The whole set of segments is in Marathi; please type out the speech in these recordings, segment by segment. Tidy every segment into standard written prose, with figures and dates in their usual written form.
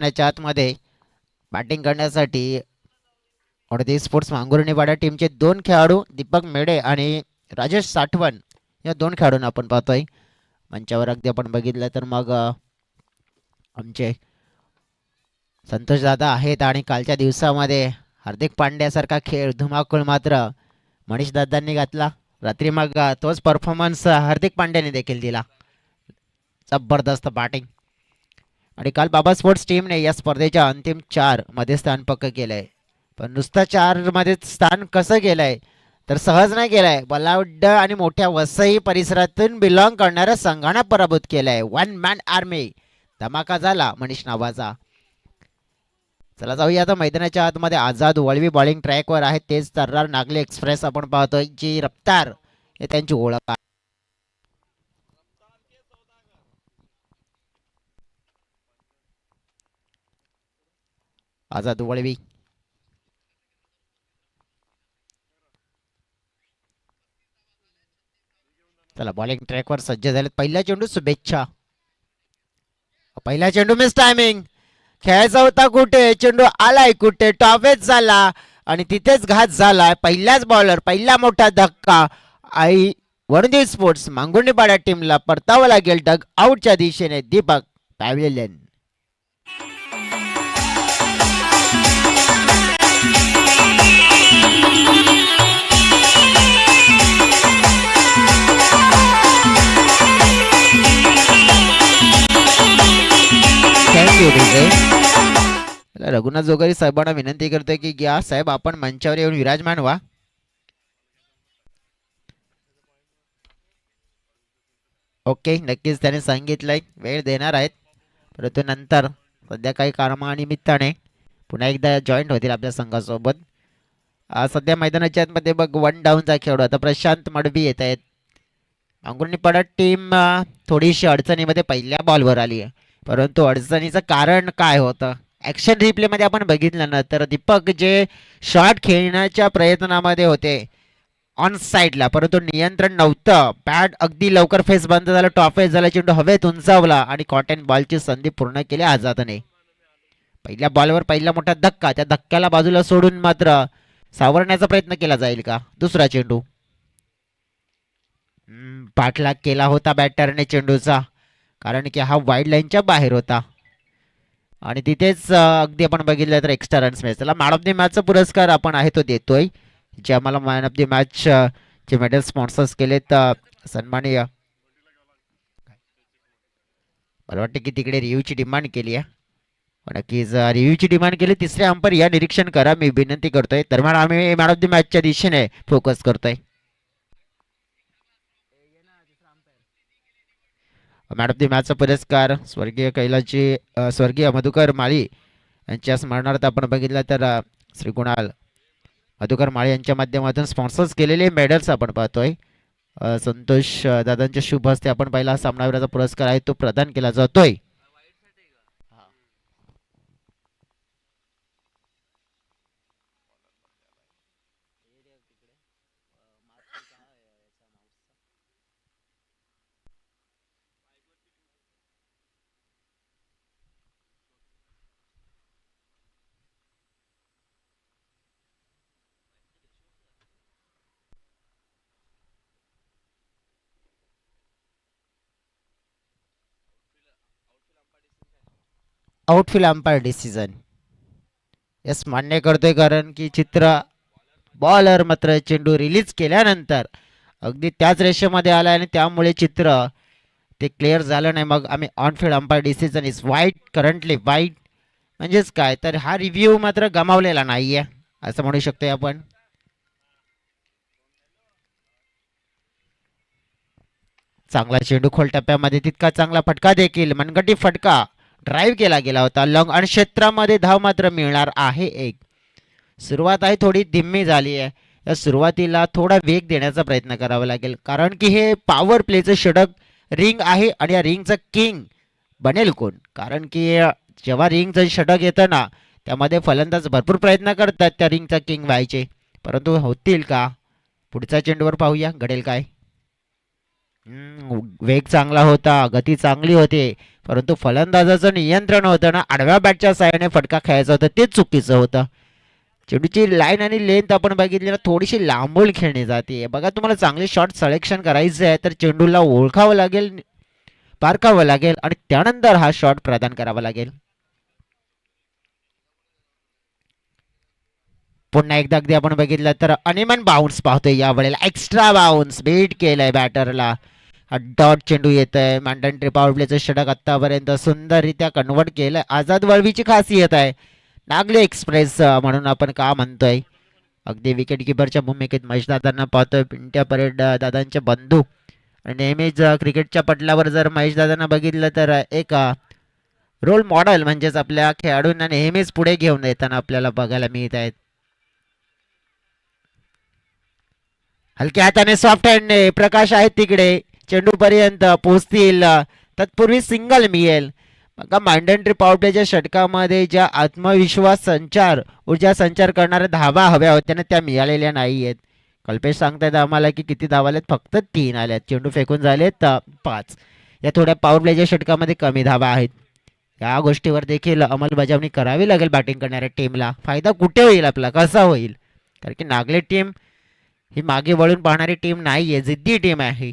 मैदानाच्या आतमध्ये बॅटिंग करण्यासाठी कोणती स्पोर्ट्स मांगुर्णीपाडा टीमचे दोन खेळाडू दीपक मेढे आणि राजेश साठवण या दोन खेळाडूंना आपण पाहतोय मंचावर. अगदी आपण बघितलं तर मग आमचे संतोष दादा आहेत आणि कालच्या दिवसामध्ये हार्दिक पांड्यासारखा खेळ धुमाकूळ मात्र मनीष दादांनी घातला. रात्री मग तोच परफॉर्मन्स हार्दिक पांड्याने देखील दिला. जबरदस्त बॅटिंग. आणि काल बाबा स्पोर्ट्स टीमने या स्पर्धेच्या अंतिम 4 मध्ये स्थान पक्क केलंय. पण नुसतं 4 मध्ये स्थान कसं केलंय तर सहज नाही केलंय. बलाढ्य आणि मोठ्या वसई परिसरातून बिलॉंग करणाऱ्या संघांना पराभूत केलंय. वन मॅन आर्मी धमाका झाला मनीष नावाचा. चला जाऊया आता मैदानाच्या आतमध्ये. आझाद वळवी बॉलिंग ट्रॅकवर आहे. तेच तर्रार नागले एक्सप्रेस आपण पाहतोय जी रफ्तार हे त्यांची ओळख आहे. आझाद वळवी चला बॉलिंग ट्रॅकवर सज्ज झालेत. पहिला चेंडू शुभेच्छा. पहिला चेंडू मिस टायमिंग. खेळायचा होता कुठे, चेंडू आलाय कुठे, टॉपेच झाला आणि तिथेच घात झालाय. पहिल्याच बॉलर पहिला मोठा धक्का. आई वरुण स्पोर्ट्स मांगुर्णीपाडा टीमला परतावं लागेल डग आउटच्या दिशेने. दीपक पॅव्हिलियन. थँक्यू विजय. रघुनाथ जोगारी साहेबांना विनंती करतोय की घ्या साहेब आपण मंचावर येऊन विराजमान व्हा. ओके नक्कीच त्याने सांगितलंय वेळ देणार आहेत परंतु नंतर सध्या काही कामानिमित्ताने पुन्हा एकदा जॉईंट होतील आपल्या संघासोबत. सध्या मैदानाच्या आतमध्ये बघ 1 डाऊनचा खेळाडू आता प्रशांत मडवी येत आहेत. अंगुर्णीपाडा टीम थोडीशी अडचणीमध्ये पहिल्या बॉलवर आली आहे परंतु अडचणीचं कारण काय होतं ॲक्शन रिप्लेमध्ये आपण बघितलं ना तर दीपक जे शॉट खेळण्याच्या प्रयत्नामध्ये होते ऑन साईडला परंतु नियंत्रण नव्हतं. बॅट अगदी लवकर फेस बंद झाला. टॉप फेस झाला. चेंडू हवेत उंचावला आणि कॉटन बॉलची संधी पूर्ण केली आझादने. पहिल्या बॉलवर पहिला मोठा धक्का. त्या धक्क्याला बाजूला सोडून मात्र सावरण्याचा प्रयत्न केला जाईल का. दुसरा चेंडू पाठलाग केला होता बॅटरने चेंडूचा कारण की हा वाईड लाईनच्या बाहेर होता आणि तिथेच अगदी आपण बघितलं तर एक्स्ट्रा रन्स मिळेल. चला मॅन ऑफ द मॅचचा पुरस्कार आपण आहे तो देतोय जे आम्हाला मॅन ऑफ द मॅच चे मेडल स्पॉन्सर्स केलेत सन्माननीय. मला वाटतं की तिकडे रिव्ह्यूची डिमांड केली आहे. नक्कीच रिव्ह्यूची डिमांड केली. तिसरे अंपर या निरीक्षण करा मी विनंती करतोय. दरम्यान आम्ही मॅन ऑफ द मॅचच्या दिशेने फोकस करतोय. मॅन ऑफ द मॅचचा पुरस्कार स्वर्गीय कैलाची स्वर्गीय मधुकर माळी यांच्या स्मरणार्थ आपण बघितलं तर श्री कुणाल मधुकर माळी यांच्या माध्यमातून स्पॉन्सर्स केलेले मेडल्स आपण पाहतोय. संतोष दादांच्या शुभ हस्ते आपण पहिला सामनावीराचा पुरस्कार आहे तो प्रदान केला जातोय. आउटफिल्ड अंपायर डिसिजन यस मान्य करतोय कारण की चित्र बॉलर मात्र चेंडू रिलीज केल्यानंतर अगदी त्याच रेषेमध्ये आला आणि त्यामुळे चित्र ते क्लिअर झालं नाही. मग आम्ही ऑनफिल्ड अंपायर डिसिजन इज वाईट करंटली वाईट म्हणजेच काय तर हा रिव्ह्यू मात्र गमावलेला नाहीये असं म्हणू शकतोय आपण. चांगला चेंडू खोल टप्प्यामध्ये तितका चांगला फटका देखील मनगटी फटका ड्राईव्ह केला गेला होता लॉंग आणि क्षेत्रामध्ये धाव मात्र मिळणार आहे एक. सुरुवात आहे थोडी धीमी झाली आहे. या सुरुवातीला थोडा वेग देण्याचा प्रयत्न करावा लागेल कारण की हे पॉवर प्लेचं षटक रिंग आहे आणि या रिंगचं किंग बनेल कोण कारण की जेव्हा रिंगचं षटक येतं ना त्यामध्ये फलंदाज भरपूर प्रयत्न करतात त्या रिंगचा किंग व्हायचे परंतु होतील का. पुढच्या चेंडूवर पाहूया घडेल काय. वेग चांगला होता, गती चांगली होती, परंतु फलंदाजाचं नियंत्रण होतं ना, आडव्या बॅटच्या साहाय्याने फटका खेळायचा होता तेच चुकीचं होतं. चेंडूची लाईन आणि लेंथ आपण बघितली ना, थोडीशी लांबून खेळली जाते. बघा, तुम्हाला चांगले शॉट सिलेक्शन करायचे आहे तर चेंडूला ओळखावं लागेल, पारखावं लागेल आणि त्यानंतर हा शॉट प्रदान करावा लागेल. पुन्हा एकदा अगदी आपण बघितलं तर अनिमन बाउन्स पाहतोय, यावेळेला एक्स्ट्रा बाउन्स बीट केलंय बॅटरला. डॉट चेंडू येत आहे. मॅन्डन पॉवर प्लेचं षटक आतापर्यंत सुंदररित्या कन्वर्ट केलंय. आझाद वळवीची खासियत आहे. नागले एक्सप्रेस म्हणून आपण का म्हणतोय. अगदी विकेट किपरच्या भूमिकेत महेश दादांना पाहतोय, पिंट्या परेड दादांचे बंधू. आणि नेहमीच क्रिकेटच्या पटलावर जर महेश दादांना बघितलं तर एक रोल मॉडेल म्हणजेच आपल्या खेळाडूंना नेहमीच पुढे घेऊन येताना आपल्याला बघायला मिळत आहेत. हलक्या हाताने सॉफ्ट हँडने प्रकाश आहेत तिकडे, चेंडू पर्यंत पोहोचतील, तत्पूर्वी सिंगल मिळेल. बघा, मांडंट्री पॉवर प्लेच्या षटकामध्ये ज्या आत्मविश्वास संचार, ऊर्जा संचार करणाऱ्या धावा हव्या होत्या त्या मिळालेल्या नाही आहेत. कल्पेश सांगतायत आम्हाला की किती धावा आल्यात, फक्त 3 आल्यात. चेंडू फेकून झालेत 5. या थोड्या पॉवर प्लेच्या षटकामध्ये कमी धावा आहेत. या गोष्टीवर देखील अंमलबजावणी करावी लागेल बॅटिंग करणाऱ्या टीमला. फायदा कुठे होईल आपला, कसा होईल, कारण की नागले टीम ही मागे वळून पाहणारी टीम नाहीये, जिद्दी टीम आहे.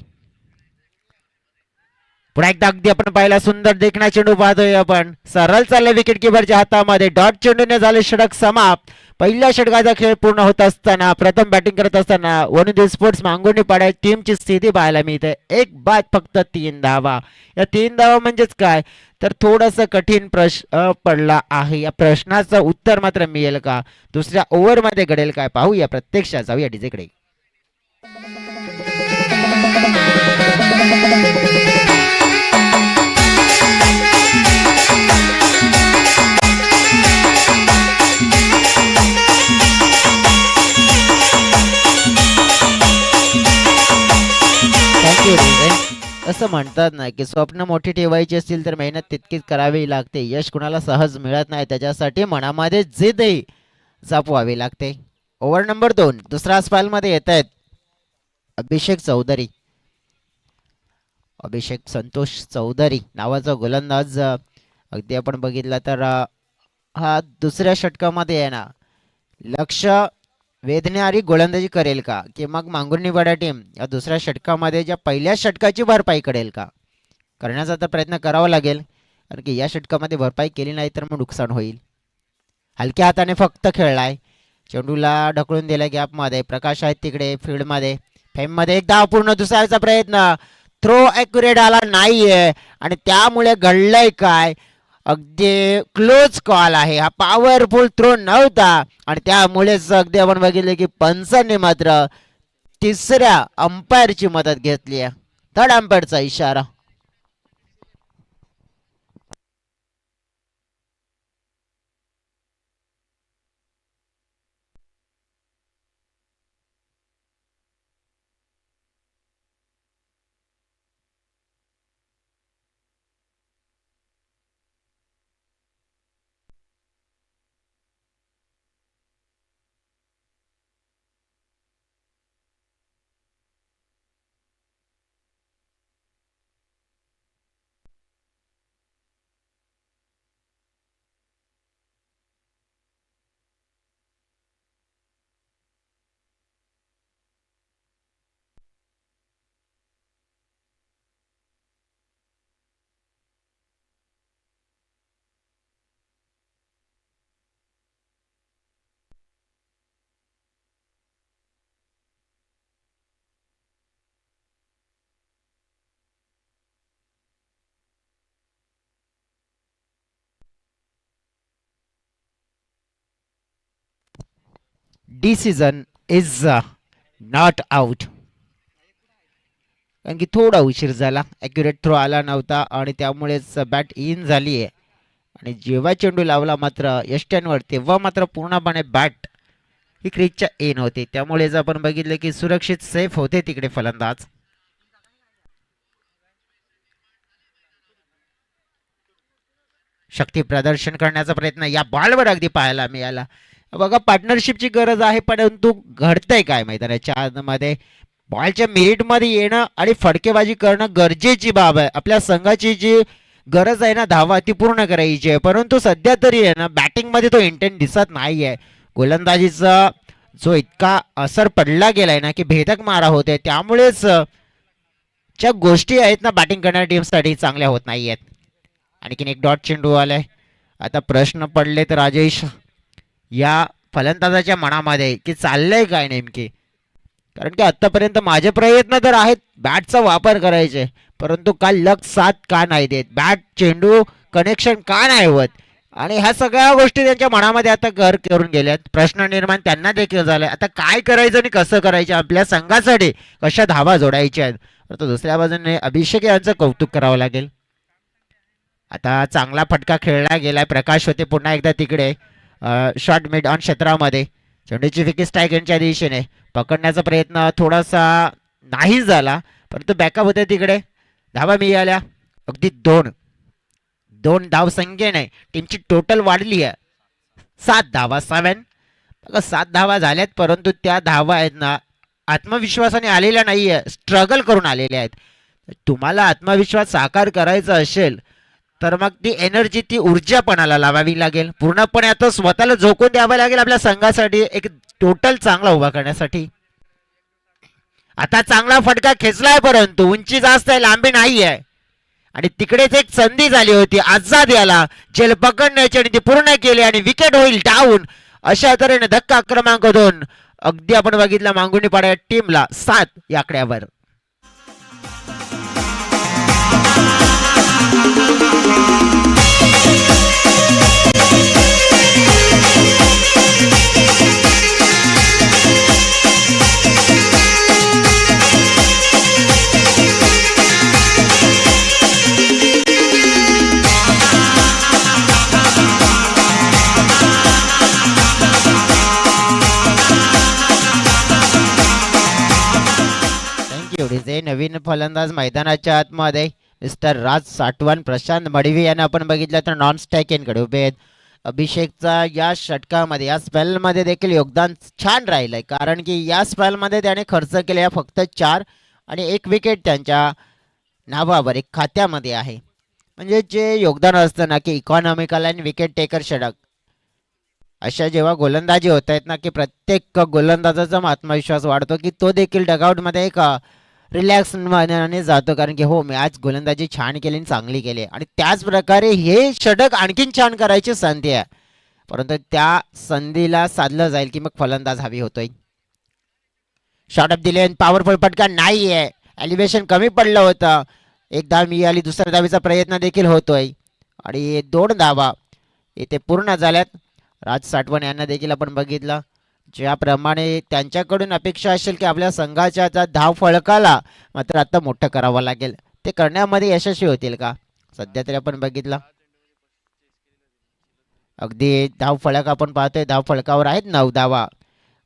पुन्हा एकदा अगदी आपण पाहिला सुंदर देखणा चेंडू पाहतोय आपण, सरळ चालले विकेट किपरच्या हातामध्ये. डॉट चेंडूने झाले षटक समाप्त. पहिल्या षटकाचा खेळ पूर्ण होत असताना, प्रथम बॅटिंग करत असताना वनुदेव स्पोर्ट्स मांगुर्णी पाड्या टीमची स्थिती पाहायला मिळते. एक बाद फक्त 3 धावा. या 3 धावा म्हणजेच काय तर थोडस कठीण प्रश्न पडला आहे. या प्रश्नाचं उत्तर मात्र मिळेल का, दुसऱ्या ओव्हरमध्ये घडेल काय, पाहूया. प्रत्यक्षात जाऊया डीजेकडे. असं म्हणतात ना की स्वप्न मोठी ठेवायची असतील तर मेहनत तितकीच करावी लागते. यश कुणाला सहज मिळत नाही, त्याच्यासाठी मनामध्ये जिद्दही जपवावी लागते. ओव्हर नंबर 2 दुसऱ्या स्पेलमध्ये येत आहेत अभिषेक चौधरी. अभिषेक संतोष चौधरी नावाचा गोलंदाज. अगदी आपण बघितला तर हा दुसऱ्या षटकामध्ये आहे ना, लक्ष वेधणारी गोलंदाजी करेल का, की मग मांगुर्णीवाडा टीम या दुसऱ्या षटकामध्ये ज्या पहिल्या षटकाची भरपाई करेल का, करण्याचा तर प्रयत्न करावा लागेल. कारण की या षटकामध्ये भरपाई केली नाही तर मग नुकसान होईल. हलक्या हाताने फक्त खेळलाय, चेंडूला ढकलून दिला गॅपमध्ये. प्रकाश आहेत तिकडे फील्डमध्ये. फेममध्ये एक धाव पूर्ण, दुसऱ्याचा प्रयत्न, थ्रो ॲक्युरेट आला नाहीये आणि त्यामुळे घडलंय काय, अगदी क्लोज कॉल आहे. हा पॉवरफुल थ्रो नव्हता आणि त्यामुळेच अगदी आपण बघितले की पंचांनी मात्र तिसऱ्या अंपायरची मदत घेतली आहे. थर्ड अंपायरचा इशारा. Decision is not out. कारण की थोडा उशीर झाला, ॲक्युरेट थ्रो आला नव्हता आणि त्यामुळेच बॅट इन झाली आहे. आणि जेव्हा चेंडू लावला मात्र यष्ट्यांवर, तेव्हा मात्र पूर्णपणे बॅट ही क्रीजच्या इन होते. त्यामुळेच आपण बघितलं की सुरक्षित सेफ होते तिकडे फलंदाज. शक्ती प्रदर्शन करण्याचा प्रयत्न या बॉलवर अगदी पाहायला मिळाला. बघा, पार्टनरशिपची गरज आहे, परंतु घडतंय काय मैदानाच्या आतमध्ये, बॉलच्या मिरिटमध्ये येणं आणि फटकेबाजी करणं गरजेची बाब आहे. आपल्या संघाची जी गरज आहे ना धावा ती पूर्ण करायची आहे, परंतु सध्या तरी आहे ना बॅटिंगमध्ये तो इंटेंट दिसत नाही आहे. गोलंदाजीचा जो इतका असर पडला गेलाय ना की भेदक मारा होते, त्यामुळेच ज्या गोष्टी आहेत ना बॅटिंग करणाऱ्या टीमसाठी चांगल्या होत नाही आहेत. आणखीन एक डॉट चेंडू आलाय. आता प्रश्न पडले तर राजेश या फलंदाजाच्या मनामध्ये की चाललंय काय नेमके, कारण की आतापर्यंत माझे प्रयत्न तर आहेत बॅटचा वापर करायचे, परंतु काल लक साथ का नाही देत, बॅट चेंडू कनेक्शन का नाही होत, आणि ह्या सगळ्या गोष्टी त्यांच्या मनामध्ये आता घर करून गेल्यात. प्रश्न निर्माण त्यांना देखील झालाय आता काय करायचं आणि कसं करायचं, आपल्या संघासाठी कशा धावा जोडायच्या आहेत. परंतु दुसऱ्या बाजूने अभिषेक यांचं कौतुक करावं लागेल. आता चांगला फटका खेळला गेलाय, प्रकाश होते पुन्हा एकदा तिकडे शॉर्ट मिड ऑन क्षेत्रामध्ये, चेंडूची फिकी स्ट्राईक यांच्या दिशेने, पकडण्याचा प्रयत्न थोडासा नाही झाला, परंतु बॅकअप होते तिकडे. धावा मिळाल्या अगदी दोन दोन धाव संख्येने टीमची टोटल वाढली आहे 7 धावा 7. बघा 7 धावा झाल्यात, परंतु त्या धावा आहेत ना आत्मविश्वासाने आलेल्या नाहीये, स्ट्रगल करून आलेल्या आहेत. तुम्हाला आत्मविश्वास साकार करायचा असेल तर मग ती एनर्जी ती ऊर्जापणाला लावावी लागेल, पूर्णपणे आता स्वतःला झोकून द्यावं लागेल आपल्या संघासाठी एक टोटल चांगला उभा करण्यासाठी. आता चांगला फटका खेचलाय, परंतु उंची जास्त आहे, लांबी नाही आहे, आणि तिकडेच एक संधी झाली होती आझाद याला झेल पकडण्याची आणि ती पूर्ण केली आणि विकेट होईल डाऊन. अशा तऱ्हेने धक्का क्रमांक 2 अगदी आपण बघितला मांगुनी पाड्या टीमला 7 या आकड्यावर. नवीन फलंदाज मैदानाच्या आतमध्ये मिस्टर राज साठवण, प्रशांत मडवी यांना आपण बघितलं तर नॉन स्ट्रायकिंगकडे उभे आहेत. अभिषेकचा या षटकामध्ये या स्पेलमध्ये देखील योगदान छान राहिलंय, कारण की या स्पेलमध्ये त्याने खर्च केलेल्या फक्त 4 आणि 1 विकेट त्यांच्या नावावर एक खात्यामध्ये आहे. म्हणजे जे योगदान असतं ना की इकॉनॉमिकल आणि विकेट टेकर षटक, अशा जेव्हा गोलंदाजी होत आहेत ना की प्रत्येक गोलंदाजाचा आत्मविश्वास वाढतो की तो देखील डगआउटमध्ये एक रिलॅक्स मनाने जातो, कारण की हो मी आज गोलंदाजी छान केली आणि चांगली केली, आणि त्याच प्रकारे हे षटक आणखीन छान करायची संधी आहे, परंतु त्या संधीला साधलं जाईल की मग फलंदाज हवी होतोय. शॉर्टअप दिले, पॉवरफुल फटका नाही आहे, एलिव्हेशन कमी पडलं होतं. एक धाव मिळाली, दुसऱ्या धावीचा प्रयत्न देखील होतोय आणि 2 धावा इथे पूर्ण झाल्यात. राज साठवण यांना देखील आपण बघितलं, ज्याप्रमाणे त्यांच्याकडून अपेक्षा असेल की आपल्या संघाच्या धाव फळकाला मात्र आता मोठं करावं लागेल, ते करण्यामध्ये यशस्वी होतील का. सध्या तरी आपण बघितलं अगदी धाव फळक आपण पाहतोय, धाव फळकावर आहेत 9 धावा,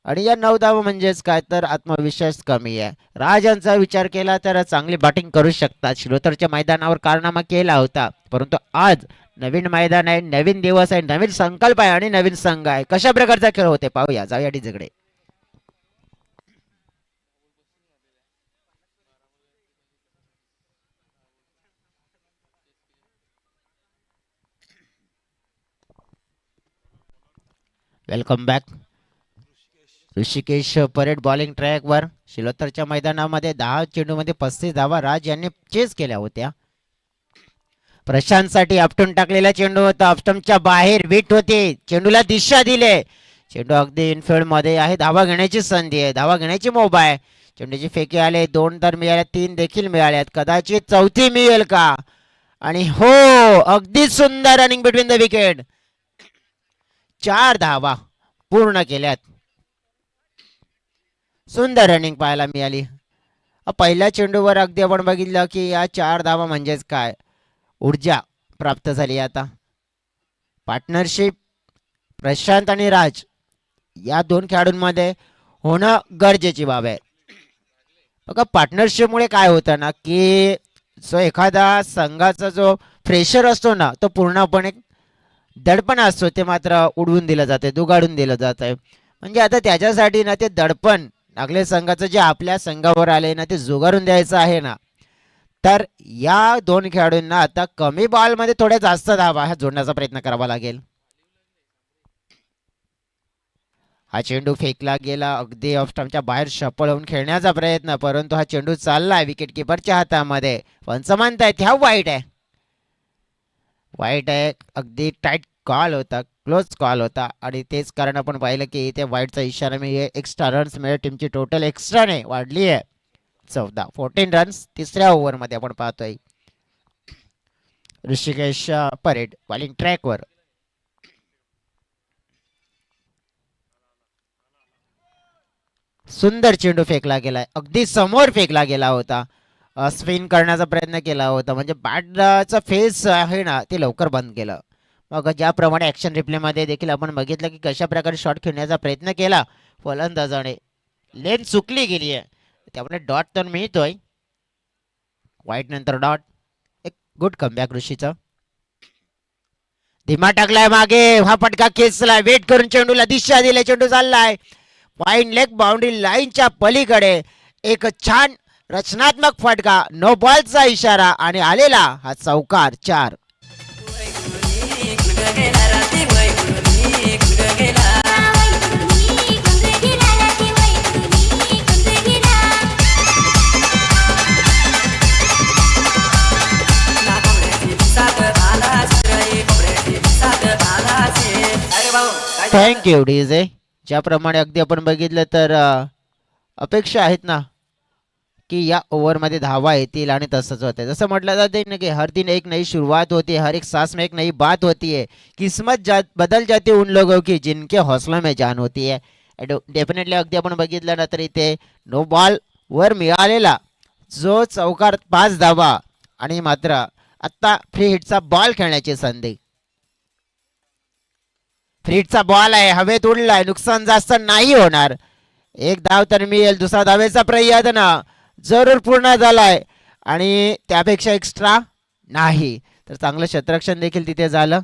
आणि या 9 धावा म्हणजेच काय तर आत्मविश्वास कमी आहे. राज यांचा विचार केला तर चांगली बॅटिंग करू शकतात, श्रोतरच्या मैदानावर कारनामा केला होता, परंतु आज नवीन मैदान आहे, नवीन दिवस आहे, नवीन संकल्प आहे आणि नवीन संघ आहे. कशा प्रकारचा खेळ होते पाहूया, जाऊया डीजेकडे. Welcome back. Rishikesh Parad bowling ट्रॅकवर शिलोत्तरच्या मैदानामध्ये 10 चेंडूमध्ये 35 धावा राज यांनी चेस केल्या होत्या. प्रशांतसाठी आपटून टाकलेला चेंडू होता, ऑफस्टंपच्या बाहेर विट होते, चेंडूला दिशा दिले, चेंडू अगदी इनफिल्ड मध्ये आहे, धावा घेण्याची संधी आहे, धावा घेण्याची मोब आहे. चेंडूची फेकी आले, 2 तर मिळाल्या, 3 देखील मिळाल्यात, कदाचित चौथी मिळेल का, आणि हो अगदी सुंदर रनिंग बिटवीन द विकेट, 4 धावा पूर्ण केल्यात. सुंदर रनिंग पाहायला मिळाली. पहिल्या चेंडूवर अगदी आपण बघितलं की या 4 धावा म्हणजेच काय ऊर्जा प्राप्त झाली. आता पार्टनरशिप प्रशांत आणि राज या 2 खेळाडूंमध्ये होणं गरजेची बाब आहे. बघा पार्टनरशिपमुळे काय होतं ना की जो एखादा संघाचा जो फ्रेशर असतो ना तो पूर्णपणे दडपण असतो ते मात्र उडवून दिलं जाते, दुगाडून दिलं जात आहे. म्हणजे आता त्याच्यासाठी ना ते दडपण नागले संघाचं जे आपल्या संघावर आले ना ते जुगारून द्यायचं आहे ना, तर या दोन खेळाडूंना आता कमी बॉलमध्ये थोड्या जास्त धावा जोडण्याचा प्रयत्न करावा लागेल. हा चेंडू फेकला गेला अगदी ऑफ स्टंपच्या बाहेर शफल होऊन खेळण्याचा प्रयत्न, परंतु हा चेंडू चाललाय विकेट किपरच्या हातामध्ये. पंच म्हणतायत ह्या वाईट आहे, वाईट आहे. अगदी टाईट कॉल होता, क्लोज कॉल होता आणि तेच कारण आपण पाहिलं की इथे वाईटचा इशारा मिळेल. एक्स्ट्रा रन्स मिळेल, टीमची टोटल एक्स्ट्राने वाढली आहे 14 रन्स तिसऱ्या ओव्हरमध्ये आपण पाहतोय. ऋषिकेश परेड बॉलिंग ट्रॅकवर. सुंदर चेंडू फेकला गेलाय, अगदी समोर फेकला गेला होता. स्पिन करण्याचा प्रयत्न केला होता, म्हणजे बॅटचा फेस आहे ना ते लवकर बंद केलं. मग ज्याप्रमाणे ॲक्शन रिप्लेमध्ये देखील आपण बघितलं की कशा प्रकारे शॉट खेळण्याचा प्रयत्न केला फलंदाजाने, लेन चुकली गेली आहे, त्यामुळे डॉट तर मिळतोय. वाईट नंतर डॉट. एक गुड कमबॅक ऋषीचा. धीमा टाकलाय मागे, हा फटका खेचलाय, वेट करून चेंडूला दिशा दिली, चेंडू चाललाय फाईन लेग बाउंड्री लाईनच्या पलीकडे. एक छान रचनात्मक फटका, नो बॉलचा इशारा आणि आलेला हा चौकार 4. Thank you DJ. ज्याप्रमाणे अगदी आपण बघितलं तर अपेक्षा आहेत ना की या ओव्हरमध्ये धावा येतील आणि तसंच होतं. जसं म्हटलं जाते ना की हर दिन एक नई शुरुआत होती है, हर एक सांस में एक नई बात होती है, किस्मत बदल जाती उन लोगों की जिनके हौसलों में जान होती है. डेफिनेटली अगदी आपण बघितलं ना तर इथे नो बॉल वर मिळालेला जो चौकार 5 धावा आणि मात्र आत्ता फ्री हिटचा बॉल खेळण्याची संधी. फ्री हिटचा बॉल आहे, हवेत उडलाय, नुकसान जास्त नाही होणार. एक धाव तर मिळेल, दुसरा धावेचा प्रयत्न जरूर पूर्ण झालाय आणि त्यापेक्षा एक्स्ट्रा नाही. तर चांगलं क्षेत्ररक्षण देखील तिथे झालं.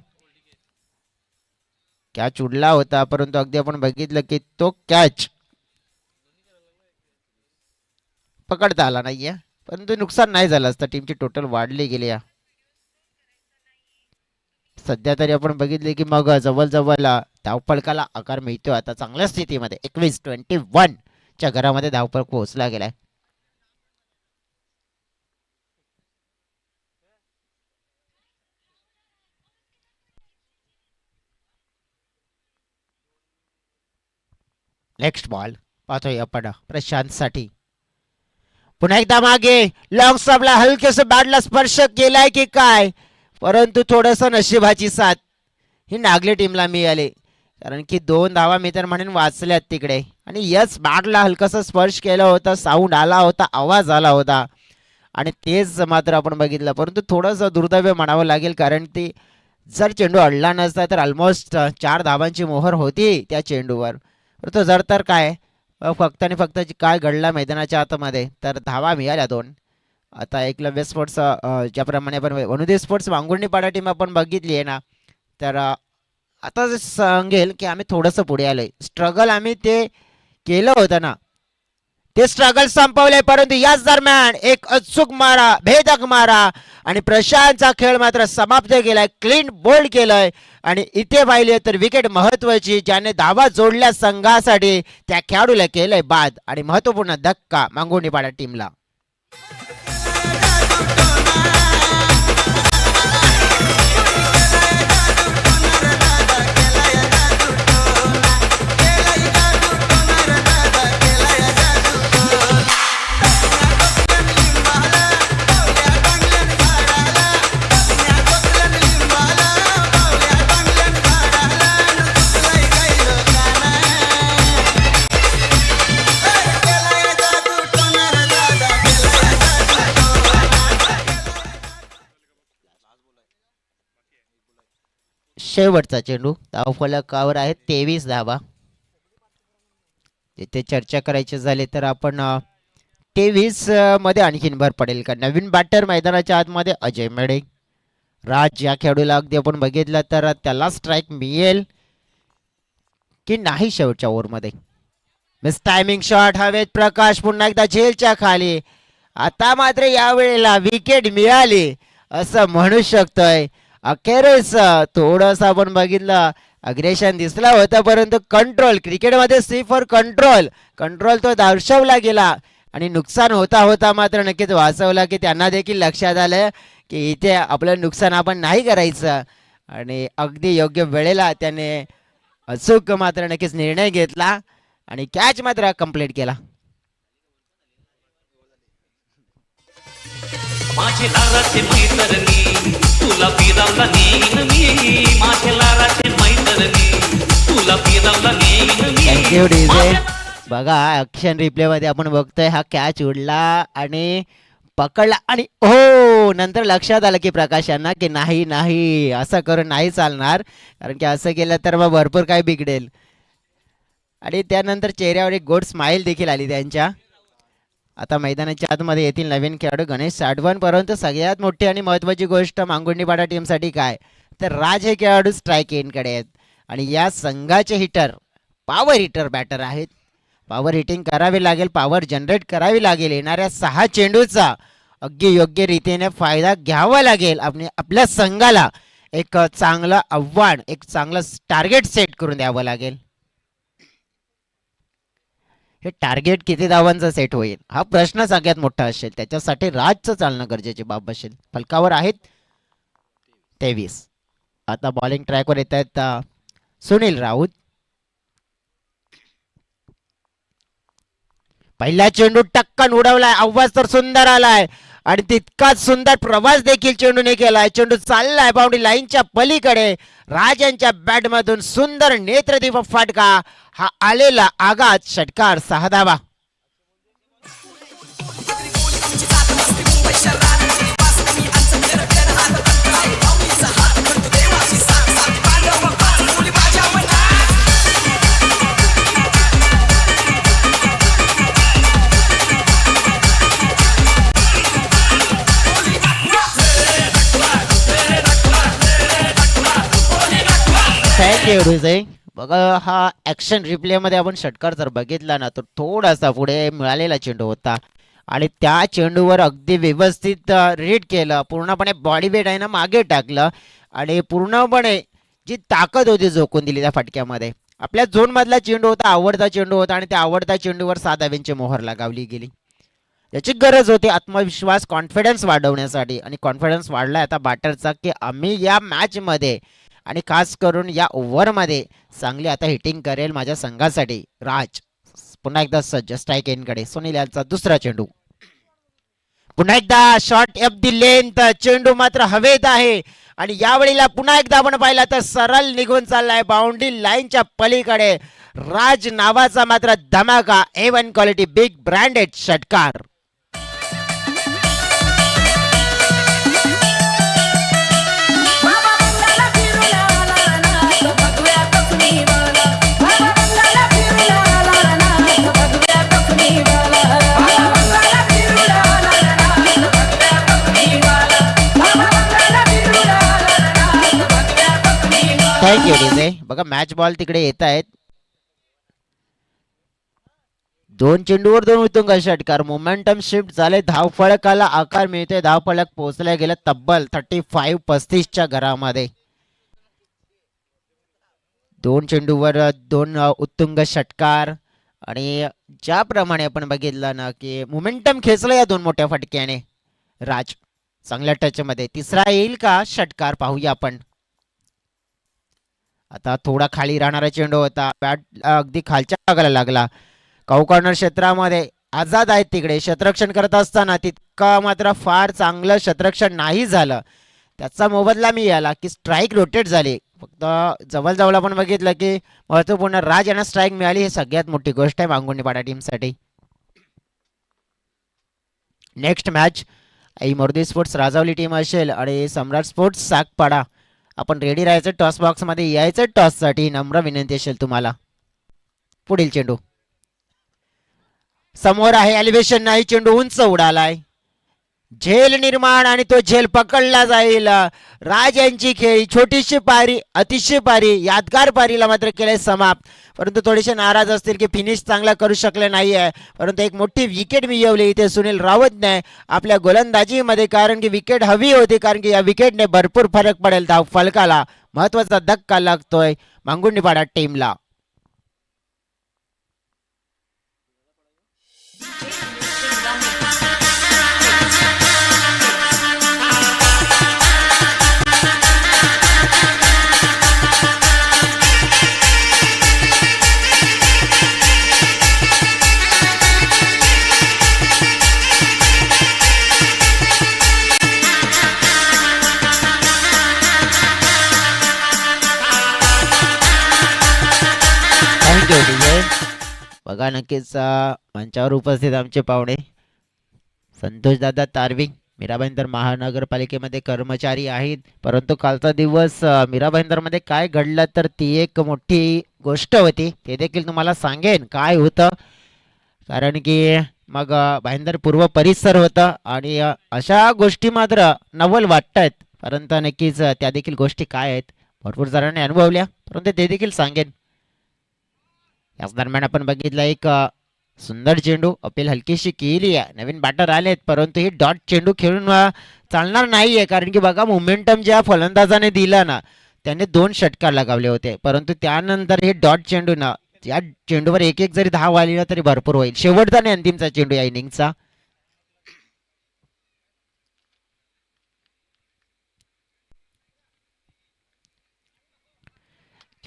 कॅच उडला होता, परंतु अगदी आपण बघितलं की तो कॅच पकडता आला नाहीये, परंतु नुकसान नाही झालं असतं, टीमची टोटल वाढली गेली. सध्या तरी आपण बघितले की मग जवळ धावफलकाला आकार मिळतोय आता चांगल्या स्थितीमध्ये. 21 च्या घरामध्ये धावफलक पोहोचला गेलाय. नेक्स्ट बॉल पाहतोय आपण प्रशांत साठी. पुन्हा एकदा मागे लॉंग स्टॉपला हलकेस बॅटला स्पर्श केलाय की काय, परंतु थोडस नशिबाची साथ ही नागले टीमला मिळाली, कारण की 2 धावा मी तर म्हणेन वाचल्यात तिकडे. आणि यस बॅटला हलकासा स्पर्श केला होता, साऊंड आला होता, आवाज आला होता आणि तेच मात्र आपण बघितलं. परंतु थोडंसं दुर्दैव म्हणावं लागेल, कारण ती जर चेंडू अडला नसता तर ऑलमोस्ट 4 धावांची मोहर होती त्या चेंडूवर. तो जर तर काय फक्त आणि फक्त काय घडला मैदानाच्या आतमध्ये, तर धावा मिळाल्या 2. आता एकलव्य स्पोर्ट्स ज्याप्रमाणे आपण वनुदे स्पोर्ट्स वांगुर्णीपाडा टीम आपण बघितली आहे ना, तर आता सांगेल की आम्ही थोडंसं पुढे आलोय. स्ट्रगल आम्ही ते केलं होतं ना, ते स्ट्रगल संपवले, परंतु याच दरम्यान एक अचूक मारा, भेदक मारा आणि प्रशांतचा खेळ मात्र समाप्त केलाय, क्लीन बोल्ड केलंय. आणि इथे पाहिले तर विकेट महत्वाची, ज्याने धावा जोडल्या संघासाठी, त्या खेळाडूला केलंय बाद आणि महत्वपूर्ण धक्का मांगुर्णीपाडा टीमला. शेवटचा चेंडू धावफलकावर आहे 23 धावा. तिथे चर्चा करायची झाली तर आपण 23 मध्ये आणखीन भर पडेल का. नवीन बॅटर मैदानाच्या आतमध्ये अजय मेढे. राज या खेळाडूला अगदी आपण बघितलं तर त्याला स्ट्राईक मिळेल की नाही शेवटच्या ओव्हरमध्ये. मिस टायमिंग शॉट हवेत प्रकाश पुन्हा एकदा झेलच्या खाली. आता मात्र यावेळेला विकेट मिळाली असं म्हणू शकतोय. अखेरीस थोडस आपण बघितलं अग्रेशन दिसला होता परंतु कंट्रोल क्रिकेटमध्ये सी फॉर कंट्रोल कंट्रोल तो दर्शवला गेला आणि नुकसान होता होता मात्र नक्कीच वाचवला की त्यांना देखील लक्षात आलं की इथे आपलं नुकसान आपण नाही करायचं आणि अगदी योग्य वेळेला त्याने अचूक मात्र नक्कीच निर्णय घेतला आणि कॅच मात्र कंप्लीट केला. माझे लाराचे मैत्रिणी तुला फिरवला नेईन मी. माझे लाराचे मैत्रिणी तुला फिरवला नेईन मी. Thank you DJ. बघा ॲक्शन रिप्ले मध्ये आपण बघतोय हा कॅच उडला आणि पकडला आणि हो नंतर लक्षात आलं की प्रकाश यांना की नाही नाही असं करून नाही चालणार कारण की असं केलं तर मग भरपूर काही बिघडेल आणि त्यानंतर चेहऱ्यावर एक गोड स्माइल देखील आली त्यांच्या. आता मैदानाच्या आतमध्ये येथील नवीन खेळाडू गणेश साठवण. परंतु सगळ्यात मोठी आणि महत्त्वाची गोष्ट मांगुंडीपाडा टीमसाठी काय तर राज हे खेळाडू स्ट्राईक एंडकडे आहेत आणि या संघाचे हिटर पॉवर हिटर बॅटर आहेत. पॉवर हिटिंग करावी लागेल पॉवर जनरेट करावी लागेल येणाऱ्या 6 चेंडूचा अगदी योग्य रीतीने फायदा घ्यावा लागेल. आपल्या संघाला एक चांगलं आव्हान एक चांगलं टार्गेट सेट करून द्यावं लागेल. हे टार्गेट किती धावांचा सेट होईल हा प्रश्न सगळ्यात मोठा असेल. त्याच्यासाठी राजचं चालणं गरजेची बाब असेल. फलकावर आहेत 23. आता बॉलिंग ट्रॅकवर येत आहेत सुनील राऊत. पहिला चेंडू टक्कन उडवलाय आवाज तर सुंदर आलाय आणि तितकाच सुंदर प्रवास देखील चेंडूने केलाय. चेंडू चाललाय बाउंड्री लाईनच्या पलीकडे. राज यांच्या बॅट मधून सुंदर नेत्रदीप फाटका हा आलेला आघात षटकार 6 धावा. थँक्यू विजय. बघा हा ॲक्शन रिप्ले मध्ये आपण षटकार जर बघितला ना तर थोडासा पुढे मिळालेला चेंडू होता आणि त्या चेंडूवर अगदी व्यवस्थित रीड केलं. पूर्णपणे बॉडी वेट आहे ना मागे टाकलं आणि पूर्णपणे जी ताकद होती झोकून दिली त्या फटक्यामध्ये. आपल्या झोन मधला चेंडू होता आवडता चेंडू होता आणि त्या आवडता चेंडूवर 7 धावांची मोहर लगावली गेली. याची गरज होती आत्मविश्वास कॉन्फिडन्स वाढवण्यासाठी आणि कॉन्फिडन्स वाढलाय आता बॅटरचा की आम्ही या मॅच मध्ये आणि खास करून या ओव्हरमध्ये चांगली आता हिटिंग करेल माझ्या संघासाठी. राज पुन्हा एकदा सज्ज स्ट्राईक एंडकडे. सुनील यांचा दुसरा चेंडू पुन्हा एकदा शॉट एफ दी लेंथ. चेंडू मात्र हवेत आहे आणि यावेळेला पुन्हा एकदा आपण पाहिला तर सरळ निघून चाललाय बाउंड्री लाईनच्या पलीकडे. राज नावाचा मात्र धमाका A1 क्वालिटी बिग ब्रँडेड षटकार. Thank you DJ. बघा मॅच बॉल तिकडे येत आहेत. 2 चेंडूवर 2 उत्तुंग षटकार. मोमेंटम शिफ्ट झाले. धावफलकाला आकार मिळते. धावफलक पोहोचले गेले तब्बल 35-35च्या घरामध्ये. 2 चेंडूवर 2 उत्तुंग षटकार आणि ज्याप्रमाणे आपण बघितलं ना की मोमेंटम खेचलं या 2 मोठ्या फटक्याने. राज चांगल्या टच मध्ये. तिसरा येईल का षटकार पाहूया आपण. आता थोडा खाली राहणारा चेंडू होता. बॅट अगदी खालच्या भागाला लागला. काऊ कॉर्नर क्षेत्रामध्ये आझाद आहेत तिकडे क्षेत्ररक्षण करत असताना तितका मात्र फार चांगलं क्षेत्ररक्षण नाही झालं. त्याचा मोबदला मी याला की स्ट्राईक रोटेट झाली. फक्त जवळ आपण बघितलं की महत्वपूर्ण राज यांना स्ट्राईक मिळाली. हे सगळ्यात मोठी गोष्ट आहे मांगुंडीपाडा टीमसाठी. नेक्स्ट मॅच मोरदी स्पोर्ट्स राजावली टीम असेल आणि सम्राट स्पोर्ट्स सागपाडा. आपण रेडी राहायचं टॉस बॉक्स मध्ये यायचं टॉससाठी नम्र विनंती असेल तुम्हाला. पुढील चेंडू समोर आहे एलिव्हेशन नाही. चेंडू उंच उडालाय. झेल निर्माण आणि तो झेल पकडला जाईल. राज यांची खेळी छोटीशी पारी अतिशय पारी यादगार पारीला मात्र केले समाप्त. परंतु थोडेसे नाराज असतील की फिनिश चांगला करू शकले नाहीये. परंतु एक मोठी विकेट मिळवली इथे सुनील रावतने आपल्या गोलंदाजीमध्ये, कारण की विकेट हवी होती, कारण की या विकेटने भरपूर फरक पडेल धाव फलकाला. महत्वाचा धक्का लागतोय मांगुर्डीपाडा टीमला. थँक्यू विजय. बघा नक्कीच मंचावर उपस्थित आमचे पाहुणे संतोष दादा तारवी मीराभाईंदर महानगरपालिकेमध्ये कर्मचारी आहेत. परंतु कालचा दिवस मीराभाईंदरमध्ये काय घडलं तर ती एक मोठी गोष्ट होती, ते देखील तुम्हाला सांगेन काय होतं. कारण की मग भाईंदर पूर्व परिसर होता आणि अशा गोष्टी मात्र नवल वाटत आहेत. परंतु नक्कीच त्या देखील गोष्टी काय आहेत भरपूर जणांनी अनुभवल्या, परंतु ते देखील सांगेन. याच दरम्यान आपण बघितलं एक सुंदर चेंडू अपील हलकीशी केली आहे. नवीन बॅटर आलेत, परंतु ही डॉट चेंडू खेळून चालणार नाहीये. कारण की बघा मोमेंटम ज्या फलंदाजाने दिला ना, त्याने 2 षटकार लगावले होते, परंतु त्यानंतर हे डॉट चेंडू ना, या चेंडूवर एक एक जरी धाव आली ना तरी भरपूर होईल. शेवटचा आणि अंतिमचा चेंडू या इनिंगचा.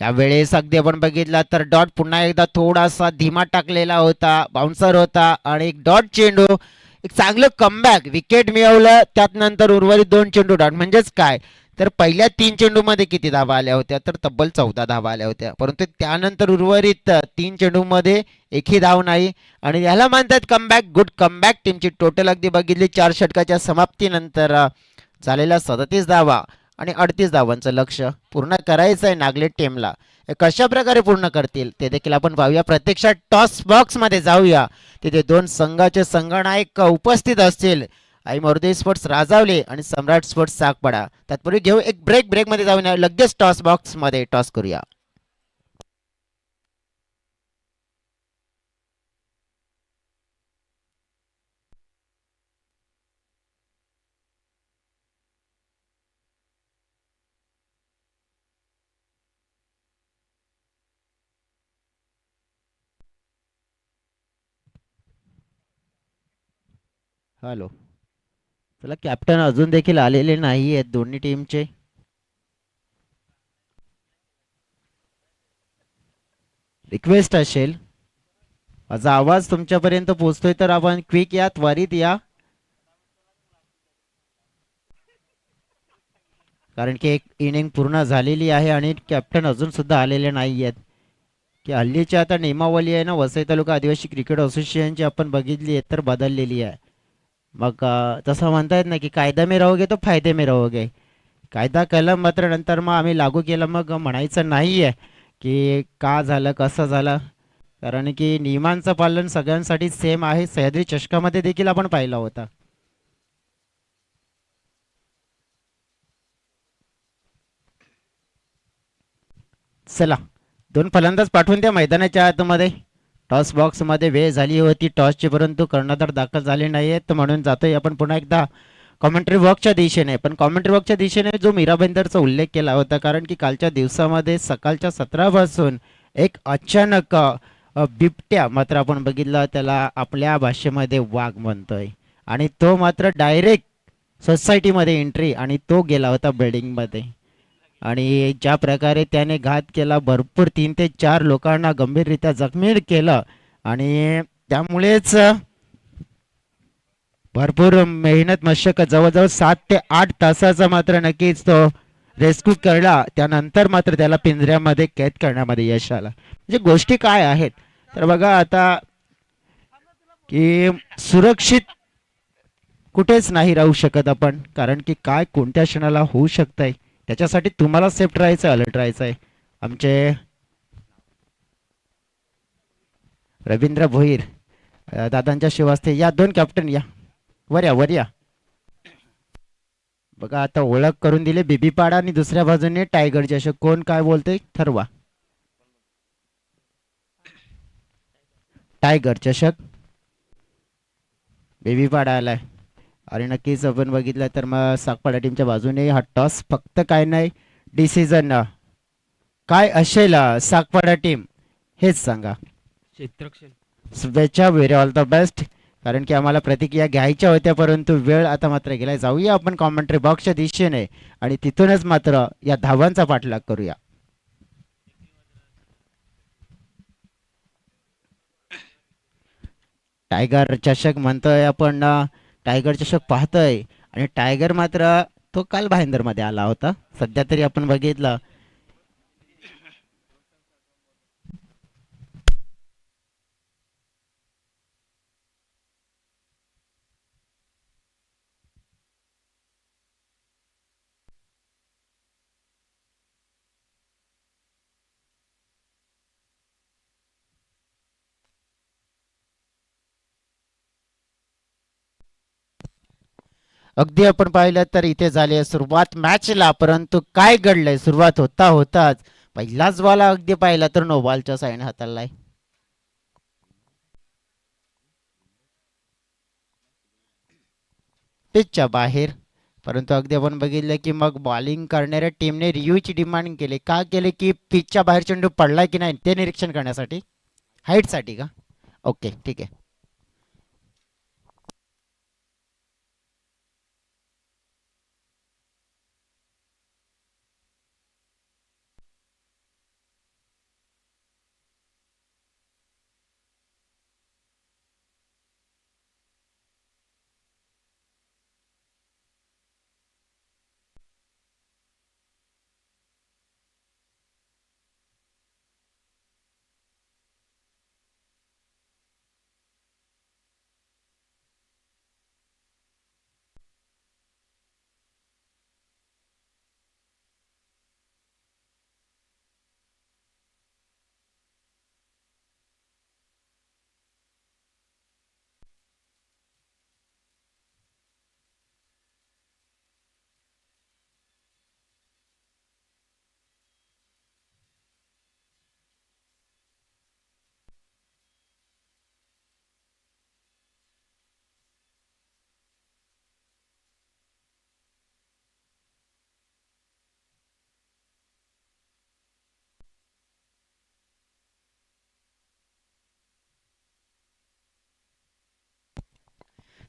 त्यावेळेस अगदी आपण बघितला तर डॉट पुन्हा एकदा थोडासा धीमा टाकलेला होता, बाउन्सर होता आणि एक डॉट चेंडू, एक चांगलं कमबॅक विकेट मिळवलं. त्यात नंतर उर्वरित 2 चेंडू डॉट. म्हणजेच काय तर पहिल्या 3 चेंडू मध्ये किती धावा आल्या होत्या तर तब्बल 14 धावा आल्या होत्या, परंतु त्यानंतर उर्वरित 3 चेंडू मध्ये एकही धाव नाही. आणि याला म्हणतात कमबॅक. गुड कमबॅक टीमची. टोटल अगदी बघितली 4 षटकाच्या समाप्तीनंतर झालेल्या 37 धावा आणि 38 धावांचं लक्ष पूर्ण करायचं आहे नागले टीमला. हे कशा प्रकारे पूर्ण करतील ते देखील आपण पाहूया. प्रत्यक्षात टॉस बॉक्स मध्ये जाऊया, तिथे 2 संघाचे संघनायक उपस्थित असतील. आई मोरदे स्पोर्ट्स राजावले आणि सम्राट स्पोर्ट्स सागपाडा. तत्पूर्वी घेऊ एक ब्रेक मध्ये जाऊन लगेच टॉस बॉक्स मध्ये टॉस करूया. हॅलो. चला, कॅप्टन अजून देखील आलेले नाही आहेत दोन्ही टीमचे. रिक्वेस्ट असेल, माझा आवाज तुमच्यापर्यंत पोहोचतोय तर आपण क्विक या, त्वरित या. कारण की एक इनिंग पूर्ण झालेली आहे आणि कॅप्टन अजून सुद्धा आलेले नाही आहेत. की हल्लीची आता नियमावली आहे ना वसई तालुका आदिवासी क्रिकेट असोसिएशनची आपण बघितली आहे तर बदललेली आहे. मग तसं म्हणतायत ना की कायदा में रहोगे तो फायदे में रहोगे. कायदा केला मात्र नंतर मग आम्ही लागू केलं मग म्हणायचं नाही आहे की का झालं कसं झालं. कारण की नियमांचं पालन सगळ्यांसाठी सेम आहे. सह्याद्री चषकामध्ये देखील आपण पाहिला होता. चला, 2 फलंदाज पाठवून त्या मैदानाच्या आतमध्ये. टॉस बॉक्स मध्ये वेळ झाली होती टॉसची, परंतु कर्णधार दाखल झाले नाही आहेत, म्हणून जातोय आपण पुन्हा एकदा कॉमेंट्री बॉक्सच्या दिशेने. पण कॉमेंट्री बॉक्सच्या दिशेने जो मीराबंदरचा उल्लेख केला होता, कारण की कालच्या दिवसामध्ये सकाळच्या 17 पासून एक अचानक बिबट्या मात्र आपण बघितला, त्याला आपल्या भाषेमध्ये वाघ म्हणतोय, आणि तो मात्र डायरेक्ट सोसायटीमध्ये एंट्री आणि तो गेला होता बिल्डिंगमध्ये. आणि ज्या प्रकारे त्याने घात केला, भरपूर 3 ते 4 लोकांना गंभीररित्या जखमी केलं. आणि त्यामुळेच भरपूर मेहनत मशक्कत जवळजवळ 7 ते 8 तासाचा मात्र नक्कीच तो रेस्क्यू करला. त्यानंतर मात्र त्याला पिंजऱ्यामध्ये कैद करण्यामध्ये यश आलं. म्हणजे गोष्टी काय आहेत तर बघा आता की सुरक्षित कुठेच नाही राहू शकत आपण, कारण की काय कोणत्या क्षणाला होऊ शकतंय. त्याच्यासाठी तुम्हाला सेफ्ट राहायचं, अलर्ट राहायचं आहे. आमचे रवींद्र भोईर दादांच्या शिवास्ते या 2 कॅप्टन या वर या. बघा आता ओळख करून दिली बेबीपाडा आणि दुसऱ्या बाजूने टायगर चषक. कोण काय बोलतोय ठरवा. टायगर चषक बेबीपाडा आलाय. आणि नक्कीच आपण बघितलं तर मग सागपाडा टीमच्या बाजूने हा टॉस फक्त काय नाही डिसिजन काय असेल सागपाडा टीम हेच सांगा. क्षेत्रक्षण शुभेच्छा, व्हेरी ऑल द बेस्ट. कारण की आम्हाला प्रतिक्रिया घ्यायच्या होत्या परंतु वेळ आता मात्र गेलाय. जाऊया आपण कॉमेंट्री बॉक्सच्या दिशेने आणि तिथूनच मात्र या धावांचा पाठलाग करूया. टायगर चषक म्हणतोय आपण टायगर चषक पाहतोय आणि टायगर मात्र तो काल भाईंदरमध्ये आला होता. सध्या तरी आपण बघितलं अगदी आपण पाहिलं तर इथे झाली आहे सुरुवात मॅचला. परंतु काय घडलंय सुरुवात होता होताच पहिलाच बॉल अगदी पाहिला तर नो बॉलच्या साईन हाताळलाय. पिचच्या बाहेर. परंतु अगदी आपण बघितलं की मग बॉलिंग करणाऱ्या टीमने रिव्ह्यूची डिमांड केली. का केले की पिचच्या बाहेर चेंडू पडलाय की नाही ते निरीक्षण करण्यासाठी. हाईटसाठी का. ओके ठीक आहे.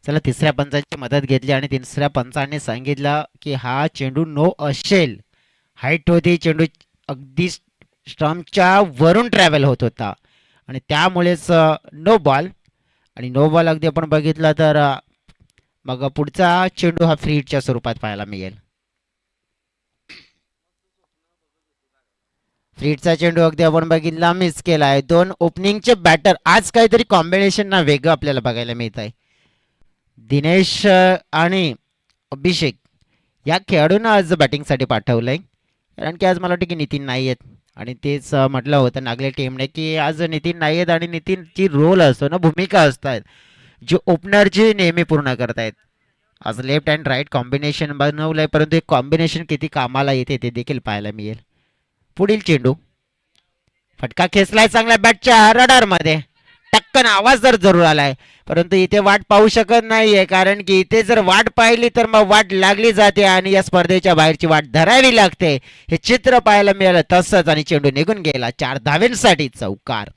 चला तिसऱ्या पंचाची मदत घेतली आणि तिसऱ्या पंचाने सांगितलं की हा चेंडू नो असेल. हाईट होती चेंडू अगदी स्टंपच्या वरून ट्रॅव्हल होत होता आणि त्यामुळेच नो बॉल. आणि नो बॉल अगदी आपण बघितलं तर मग पुढचा चेंडू हा फ्री हिटच्या स्वरूपात पाहायला मिळेल. फ्री हिटचा चेंडू अगदी आपण बघितला मिस केला आहे. दोन ओपनिंगचे बॅटर आज काहीतरी कॉम्बिनेशन ना वेगळं आपल्याला बघायला मिळत आहे. दिनेश आणि अभिषेक या खेळाडूंना आज बॅटिंगसाठी पाठवलंय. कारण की आज मला वाटतं की नितीन नाही आहेत आणि तेच म्हटलं होतं नागले टीमने की आज नितीन नाही आहेत आणि नितीनची रोल असतो ना भूमिका असतात जी ओपनरची नेहमी पूर्ण करतायत. आज लेफ्ट अँड राईट कॉम्बिनेशन बनवलंय परंतु एक कॉम्बिनेशन किती कामाला येते ते देखील पाहायला मिळेल. पुढील चेंडू फटका खेचलाय चांगल्या बॅटच्या रडारमध्ये. टक्कन आवाज जरूर आलाय परंतु इथे वाट पाहू शकत नाहीये. कारण की इथे जर वाट पाहिली तर मग वाट लागली जाते आणि या स्पर्धेच्या बाहेरची वाट धरावी लागते. हे चित्र पाहायला मिळालं तसंच आणि चेंडू निघून गेला. 4 धावेंसाठी चौकार.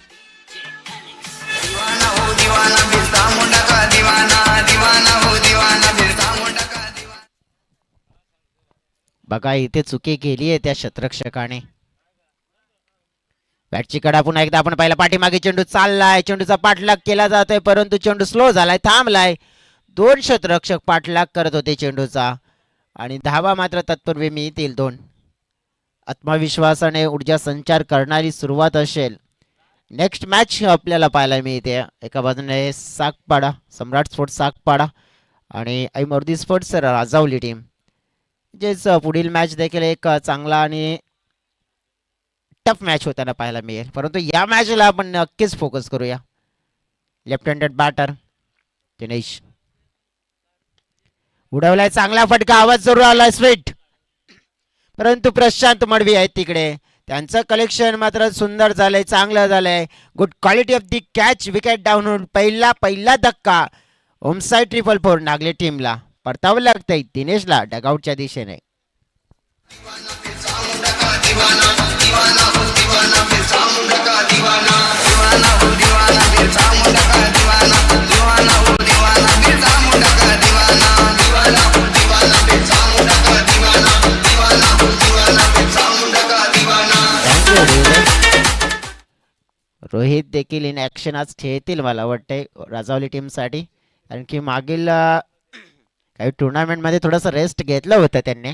बघा इथे चुकी केली आहे त्या शतरक्षकाने. बॅटची कडा पुन्हा एकदा आपण पाहिला पाठीमागे चेंडू चाललाय. चेंडूचा पाठलाग केला जातोय परंतु चेंडू स्लो झालाय थांबलाय. 2 शतरक्षक पाठलाग करत होते चेंडूचा आणि धावा मात्र तत्पूर्वी मिळतील 2. आत्मविश्वासाने ऊर्जा संचार करणारी सुरुवात असेल. नेक्स्ट मॅच आपल्याला पाहायला मिळते. एका बाजूने सागपाडा सम्राट स्पोर्ट्स सागपाडा आणि ऐमोर्दी स्पोर्ट्स राजावली टीम. म्हणजेच पुढील मॅच देखील एक चांगला आणि टफ मॅच होताना पाहायला मिळेल. परंतु या मॅचला आपण नक्कीच फोकस करूया. लेफ्ट हँडेड बॅटर दिनेश उडवलाय चांगला फटका, आवाज जरूर आलाय स्वीट, परंतु प्रशांत मडवी आहेत तिकडे. त्यांचं कलेक्शन मात्र सुंदर झालंय, चांगलं झालंय. Good quality of the catch, wicket down. पहिला धक्का ओमसाईड 4-4 नागले टीमला. परतावं लागतंय दिनेशला डगआउटच्या दिशेने. रोहित देखील इन ऍक्शन आज खेळतील मला वाटतंय राजावली टीमसाठी, कारण की मागील काही टुर्नामेंटमध्ये थोडंसं रेस्ट घेतलं होतं त्यांनी.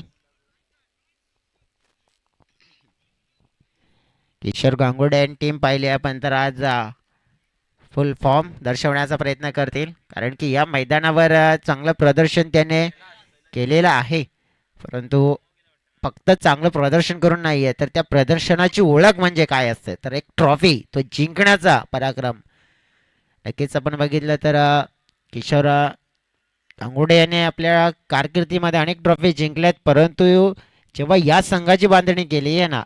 किशोर गांगुर्डे आणि टीम पाहिली आपण तर आज फुल फॉर्म दर्शवण्याचा प्रयत्न करतील, कारण की या मैदानावर चांगलं प्रदर्शन त्याने केलेलं आहे. परंतु फक्त चांगलं प्रदर्शन करून नाही आहे, तर त्या प्रदर्शनाची ओळख म्हणजे काय असते, तर एक ट्रॉफी, तो जिंकण्याचा पराक्रम. नक्कीच आपण बघितलं तर किशोर गांगुर्डे याने आपल्या कारकिर्दीमध्ये अनेक ट्रॉफी जिंकल्यात, परंतु जेव्हा या संघाची बांधणी केली आहे ना,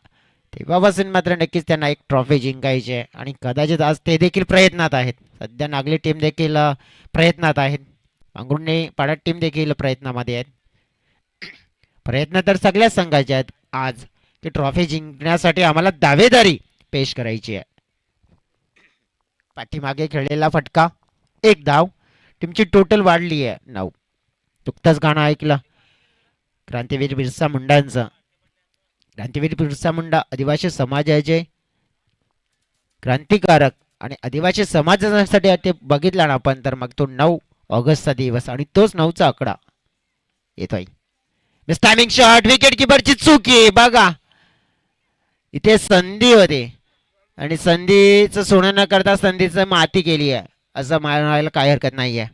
तेव्हापासून मात्र नक्कीच त्यांना एक ट्रॉफी जिंकायची आहे. आणि कदाचित आज ते देखील प्रयत्नात आहेत. सध्या नागली टीम देखील प्रयत्नात आहेत, गांगुर्डे पाडा टीम देखील प्रयत्नामध्ये आहेत. प्रयत्न तर सगळ्या संघाचे आहेत आज की ट्रॉफी जिंकण्यासाठी आम्हाला दावेदारी पेश करायची आहे. पाठीमागे खेळलेला फटका, 1 धाव. टीमची टोटल वाढली आहे 9. नुकतंच गाणं ऐकलं क्रांतीवीर बिरसा मुंडांचं. क्रांतीवीर बिरसा मुंडा आदिवासी समाजाचे क्रांतिकारक आणि आदिवासी समाजासाठी ते बघितला ना आपण, तर मग तो 9 ऑगस्टचा दिवस आणि तोच 9चा आकडा येतोय. टायमिंग शॉट, विकेट किपरची चुकी. बघा इथे संधी होते आणि संधीचं सोनं न करता संधीचं माती केली आहे असं म्हणायला काही हरकत नाही आहे.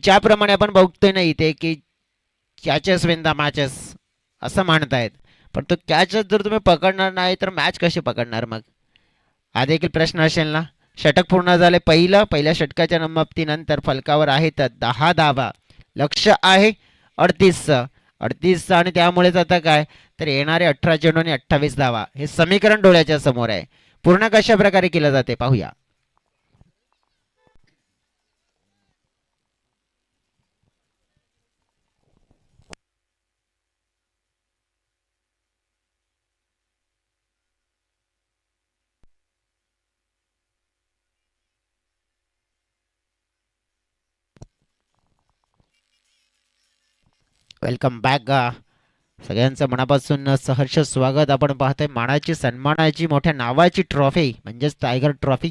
ज्याप्रमाणे आपण बघतोय ना इथे की कॅचेस विन द मॅचेस असं म्हणतायत, पण तो कॅचेस जर तुम्ही पकडणार नाही तर मॅच कशी पकडणार मग, हा देखील प्रश्न असेल ना. षटक पूर्ण झाले पहिल्या षटकाच्या नंतर फलकावर आहेत 10 धावा. लक्ष आहे 38 आणि त्यामुळेच आता काय तर येणारे 18 चेंडू आणि 28 धावा हे समीकरण डोळ्याच्या समोर आहे. पूर्ण कशा प्रकारे केलं जाते पाहूया. Welcome back. सगळ्यांचं मनापासून सहर्ष स्वागत. आपण पाहतोय मानाची सन्मानाची मोठ्या नावाची ट्रॉफी म्हणजेच टायगर ट्रॉफी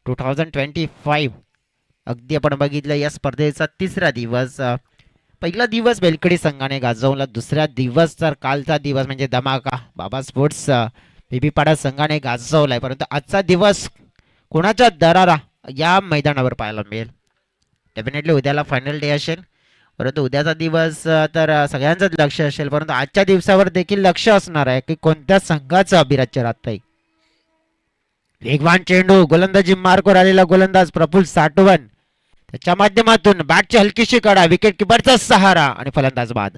2025. अगदी आपण बघितलं या स्पर्धेचा 3रा दिवस. पहिला दिवस बेलकडी संघाने गाजवला, दुसरा दिवस तर कालचा दिवस म्हणजे धमाका बाबा स्पोर्ट्स बीबीपाडा संघाने गाजवलाय. परंतु आजचा दिवस कोणाचा दरारा या मैदानावर पाहायला मिळेल. डेफिनेटली उद्याला फायनल डे असेल, परंतु उद्याचा दिवस तर सगळ्यांचंच लक्ष असेल, परंतु आजच्या दिवसावर देखील लक्ष असणार आहे की कोणत्या संघाचं अभिराज्य राहतंय. वेगवान चेंडू, गोलंदाजी मार्कवर आलेला गोलंदाज प्रफुल्ल साठवण, त्याच्या माध्यमातून बॅटची हलकीशी कडा, विकेट किपरचा सहारा आणि फलंदाज बाद.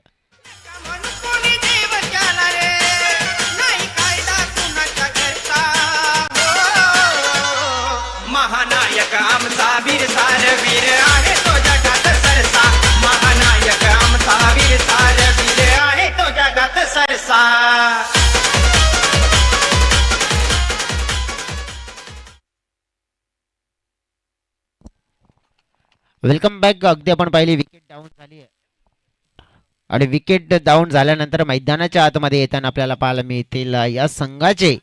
महानायक आमचा वीर सारवीर आहे तो जगात सरसा. महानायक आमचा वीर सारवीर आहे तो जगात सरसा. Welcome back. अगदी आपण पाहिली विकेट डाऊन झाली आहे आणि विकेट डाऊन झाल्यानंतर मैदानाच्या आतमध्ये येताना आपल्याला पाहायला मिळतील या संघाचे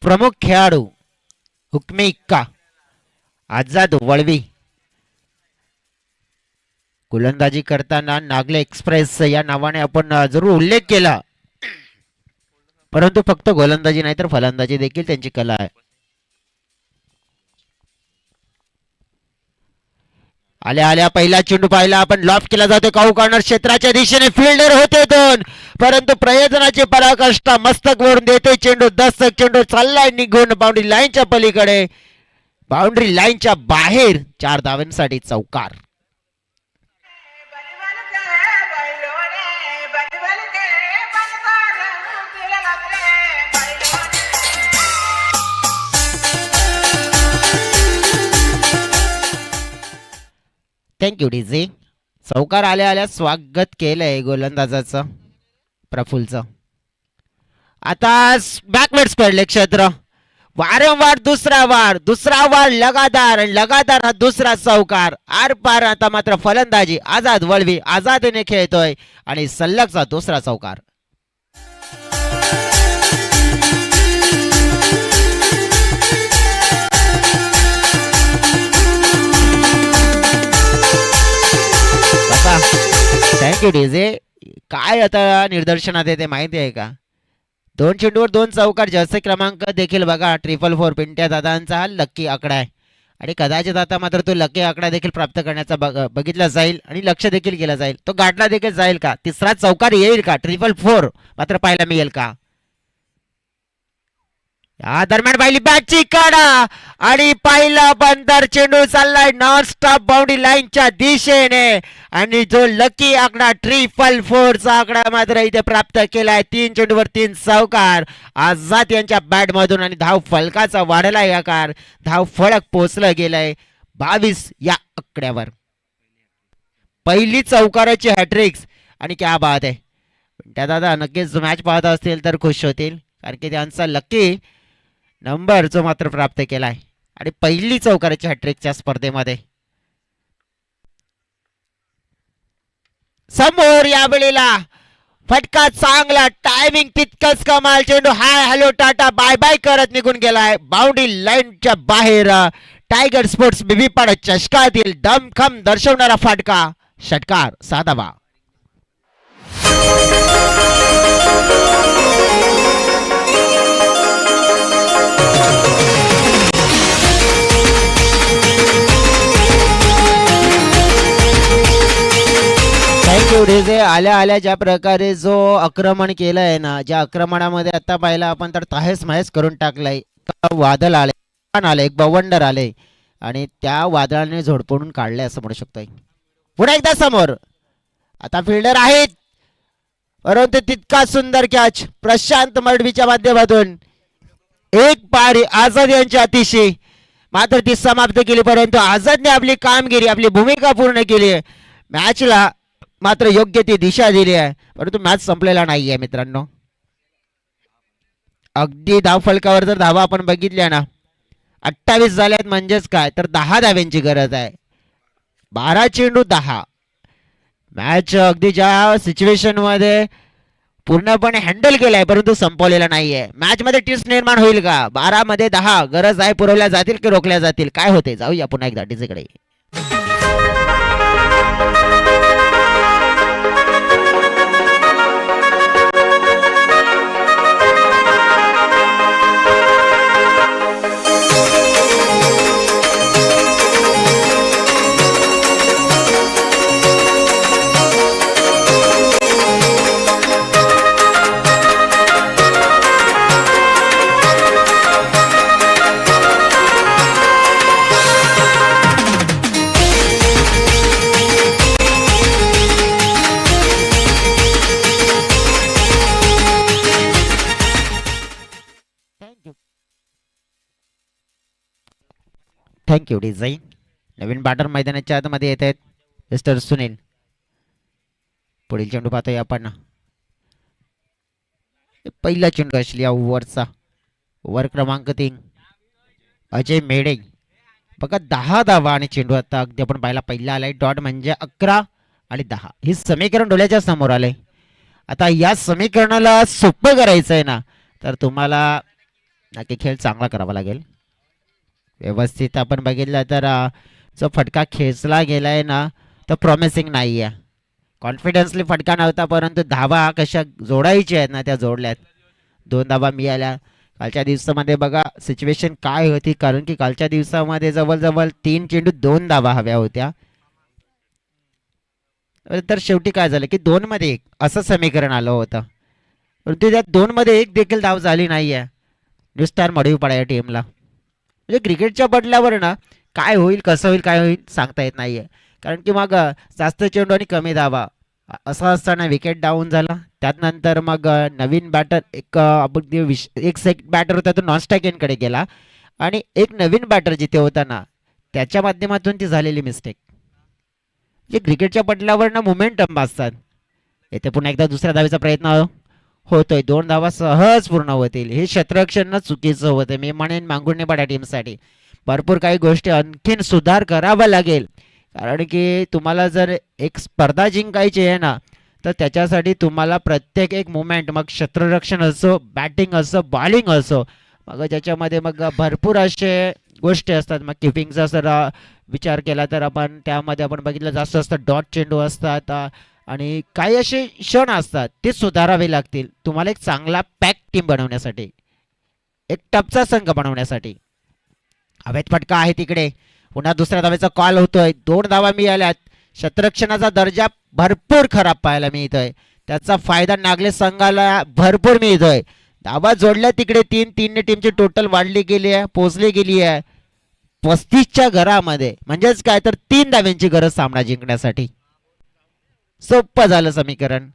प्रमुख खेळाडू हुकमे इक्का, आझाद वळवी. गोलंदाजी करताना नागले एक्सप्रेस या नावाने आपण जरूर उल्लेख केला, परंतु फक्त गोलंदाजी नाही तर फलंदाजी देखील त्यांची कला आहे. आल्या आल्या पहिला चेंडू पाहिला आपण, लॉफ्ट केला जातो काऊ कॉर्नर क्षेत्राच्या दिशेने, फिल्डर होते 2, परंतु प्रयोजनाची पराकाष्ठा मस्तक वरून देते चेंडू. 10 चेंडू चाललाय निघून बाउंड्री लाईनच्या पलीकडे, बाउंड्री लाईनच्या बाहेर. 4 धावांसाठी चौकार. Thank you DJ. चौकार आल्या आल्या स्वागत केलंय गोलंदाजाचं प्रफुलचं. आता बॅकवर्ड पडले क्षेत्र. वारंवार दुसरा वार लगातार आणि लगातार हा दुसरा चौकार. आर पार आता मात्र फलंदाजी आझाद वळवी आझादीने खेळतोय आणि सलगचा दुसरा चौकार. Thank you DJ. काय आता निदर्शनात येते माहिती आहे का? 2 चेंडूवर 2 चौकार. जर्सी क्रमांक देखील बघा 444 पिंट्या दादांचा हा लकी आकडा आहे आणि कदाचित आता मात्र तो लकी आकडा देखील प्राप्त करण्याचा बघितला जाईल आणि लक्ष देखील केला जाईल. तो गाठला देखील जाईल का? तिसरा चौकार येईल का? 444 मात्र पाहायला मिळेल का? या दरम्यान पहिली बॅटची काढा आणि पहिला बंदर चेंडू चाललाय नॉन स्टॉप बाउंड्री लाईनच्या दिशेने आणि जो लकी आकडा 444 चा आकडा मात्र इथे प्राप्त केलाय. 3 चेंडूवर 3 चौकार आझाद यांच्या बॅट मधून आणि धाव फलकाचा वाढलाय आकार. धाव फलक पोहोचलं गेलंय 22 या आकड्यावर. पहिली चौकाराची हॅट्रिक्स आणि क्या बात आहे. त्या दादा नक्कीच मॅच पाहत असतील तर खुश होतील कारण की त्यांचा लकी नंबर जो मात्र प्राप्त केलाय आणि पहिली चौकाराची हॅट्रिकच्या स्पर्धेमध्ये. समोर या वेळेला फटका चांगला टायमिंग तितकंच कमाल. चेंडू hi hello tata bye bye करत निघून गेलाय बाउंड्री लाईनच्या बाहेर. टायगर स्पोर्ट्स बीबीपाडा चषकातील दमखम दर्शवणारा फटका. षटकार साधावा. डीजे. आल्या आल्या ज्या प्रकारे जो आक्रमण केलंय ना, ज्या आक्रमणामध्ये आता पाहिलं आपण तर तहेस महेस करून टाकलाय. वादळ आले एक बवंडर आले आणि त्या वादळाने झोडपडून काढले असं म्हणू शकतोय. पुन्हा एकदा समोर आता फिल्डर आहेत परंतु तितका सुंदर कॅच प्रशांत मडवीच्या माध्यमातून. एक पारी आझाद यांच्या अतिशय मात्र ती समाप्त केली परंतु आझादने आपली कामगिरी आपली भूमिका पूर्ण केली. मॅचला मात्र योग्य ती दिशा दिली आहे परंतु मॅच संपलेला नाहीये मित्रांनो. अगदी धाव फलकावर जर धावा आपण बघितल्या ना 28 झाल्यात म्हणजेच काय तर 10 धाव्यांची गरज आहे. 12 चेंडू 10. मॅच अगदी ज्या सिच्युएशन मध्ये पूर्णपणे हँडल केलाय परंतु संपवलेला नाहीये. मॅच मध्ये टीस निर्माण होईल का? 12 मध्ये 10 गरज आहे पुरवल्या जातील की रोखल्या जातील काय होते? जाऊया पुन्हा एकदा टीसीकडे. Thank you design. नवीन बॅटर मैदानाच्या आतमध्ये येत आहेत मिस्टर सुनील. पुढील चेंडू पाहतोय आपण. पहिला चेंडू असली या ओव्हरचा. ओव्हर क्रमांक 3 अजय मेढे. बघा 10 धावा आणि चेंडू आता अगदी आपण पाहिला पहिला आलाय डॉट म्हणजे 11 आणि 10 हे समीकरण डोळ्याच्या समोर आलंय. आता या समीकरणाला सोपं करायचं आहे ना तर तुम्हाला नक्की खेळ चांगला करावा लागेल. व्यवस्थित आपण बघितलं तर जो फटका खेचला गेलाय ना तो प्रॉमिसिंग नाही आहे. कॉन्फिडन्सली फटका नव्हता परंतु धावा कशा जोडायच्या आहेत ना त्या जोडल्यात. 2 धावा मिळाल्या. कालच्या दिवसामध्ये बघा सिच्युएशन काय होती कारण की कालच्या दिवसामध्ये जवळजवळ 3 चेंडू 2 धावा हव्या होत्या तर शेवटी काय झालं की 2 मध्ये 1 असं समीकरण आलं होतं परंतु त्या 2 मध्ये 1 देखील धाव झाली नाही आहे. न्यू स्टार मडवी पडा या टीमला. म्हणजे क्रिकेटच्या बदलावर ना काय होईल कसं होईल काय होईल सांगता येत नाहीये कारण की मग जास्त चेंडू आणि कमी धावा असं असताना विकेट डाऊन झाला. त्यानंतर मग नवीन बॅटर एक सेट बॅटर होता तो नॉन स्ट्रायकिंगकडे गेला आणि एक नवीन बॅटर जिथे होता ना त्याच्या माध्यमातून ती झालेली मिस्टेक. जे क्रिकेटच्या पटलावर ना मोमेंटम असतात. येथे पुन्हा एकदा दुसऱ्या धावेचा प्रयत्न होतोय. 2 धावा सहज पूर्ण होतील. हे क्षेत्ररक्षण ना चुकीचं होतं. मी म्हणेन मांगुर्णेपाडा टीमसाठी भरपूर काही गोष्टी आणखीन सुधार करावा लागेल. कारण की तुम्हाला जर एक स्पर्धा जिंकायची आहे ना, तर त्याच्यासाठी तुम्हाला प्रत्येक एक मुवमेंट, मग क्षेत्ररक्षण असो, बॅटिंग असो, बॉलिंग असो, मग ज्याच्यामध्ये मग भरपूर असे गोष्टी असतात. मग किपिंगचा जर विचार केला तर आपण त्यामध्ये आपण बघितलं जास्त असतं डॉट चेंडू असतात आणि काही असे क्षण असतात ते सुधारावे लागतील तुम्हाला एक चांगला पॅक टीम बनवण्यासाठी, एक टपचा संघ बनवण्यासाठी. हवेत फटका आहे तिकडे. पुन्हा दुसऱ्या धावेचा कॉल होतोय. 2 धावा मिळाल्यात. क्षेत्ररक्षणाचा दर्जा भरपूर खराब पाहायला मिळतोय. त्याचा फायदा नागले संघाला भरपूर मिळतोय. धावा जोडल्या तिकडे 3-3 टीमची टोटल वाढली गेली आहे, पोहोचली गेली आहे 35च्या घरामध्ये. म्हणजेच काय तर 3 धाव्यांची गरज सामना जिंकण्यासाठी. सोपं झालं समीकरण.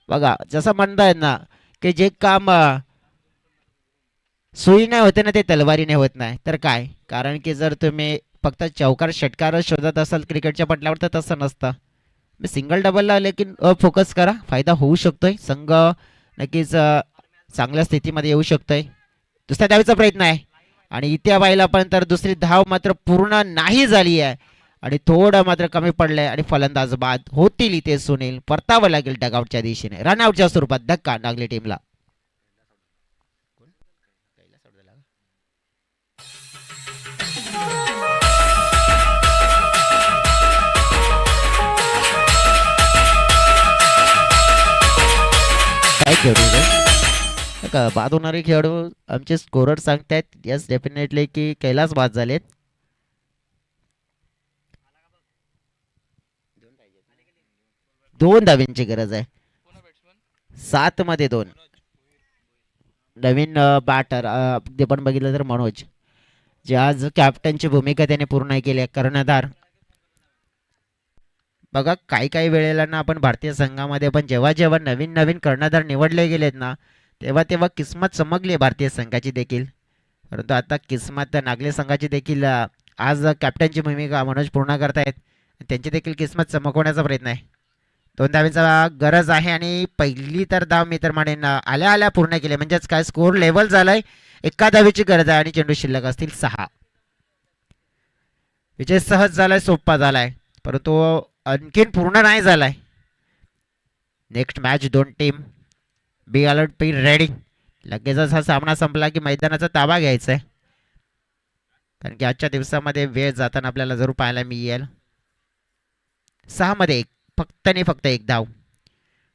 बघा जसं म्हणतायत ना की जे काम सुईने होते ना ते तलवारीने होत नाही तर काय. कारण की जर तुम्ही फक्त चौकार षटकार शोधत असाल क्रिकेटच्या पटलावर तर तसं नसतं. मी सिंगल डबलला लेकिन फोकस करा, फायदा होऊ शकतोय. संघ नक्कीच चांगल्या स्थितीमध्ये येऊ शकतोय. दुसऱ्या धावेचा प्रयत्न आहे आणि इथे व्हायला पण तर दुसरी धाव मात्र पूर्ण नाही झाली आहे आणि थोडं मात्र कमी पडलंय आणि फलंदाज बाद होतील. इथे सुनील परतावं लागेल डगआउटच्या दिशेने. रनआउटच्या स्वरूपात धक्का नागली टीमला. काय खेळू रे का बाद होणारे खेळाडू आमचे स्कोरर सांगतायत यस डेफिनेटली की कैलास बाद झालेत. दोन धाव्यांची गरज आहे. 7 मध्ये 2. नवीन बॅटर ते पण बघितलं तर मनोज जे आज कॅप्टनची भूमिका त्याने पूर्ण केली आहे. कर्णधार बघा काही काही वेळेला ना आपण भारतीय संघामध्ये पण जेव्हा जेव्हा नवीन नवीन कर्णधार निवडले गेलेत ना तेव्हा तेव्हा किस्मत चमकली आहे भारतीय संघाची देखील. परंतु आता किस्मत नागले संघाची देखील आज कॅप्टनची भूमिका मनोज पूर्ण करतायत. त्यांची देखील किस्मत चमकवण्याचा प्रयत्न आहे. 2 धावेचा गरज आहे आणि पहिली तर धाव मी तर म्हणेन आल्या आल्या पूर्ण केली. म्हणजेच काय स्कोर लेवल झालाय. 1 धावेची गरज आहे आणि चेंडू शिल्लक असतील 6. विजय सहज झालाय, सोपा झालाय परंतु आणखीन पूर्ण नाही झालाय. Next match 2 team be alert, be ready. लगेचच हा सामना संपला की मैदानाचा ताबा घ्यायचा आहे. कारण की आजच्या दिवसामध्ये वेळ जाताना आपल्याला जरूर पाहायला मिळेल. 6 मध्ये 1 फक्त आणि फक्त 1 धाव.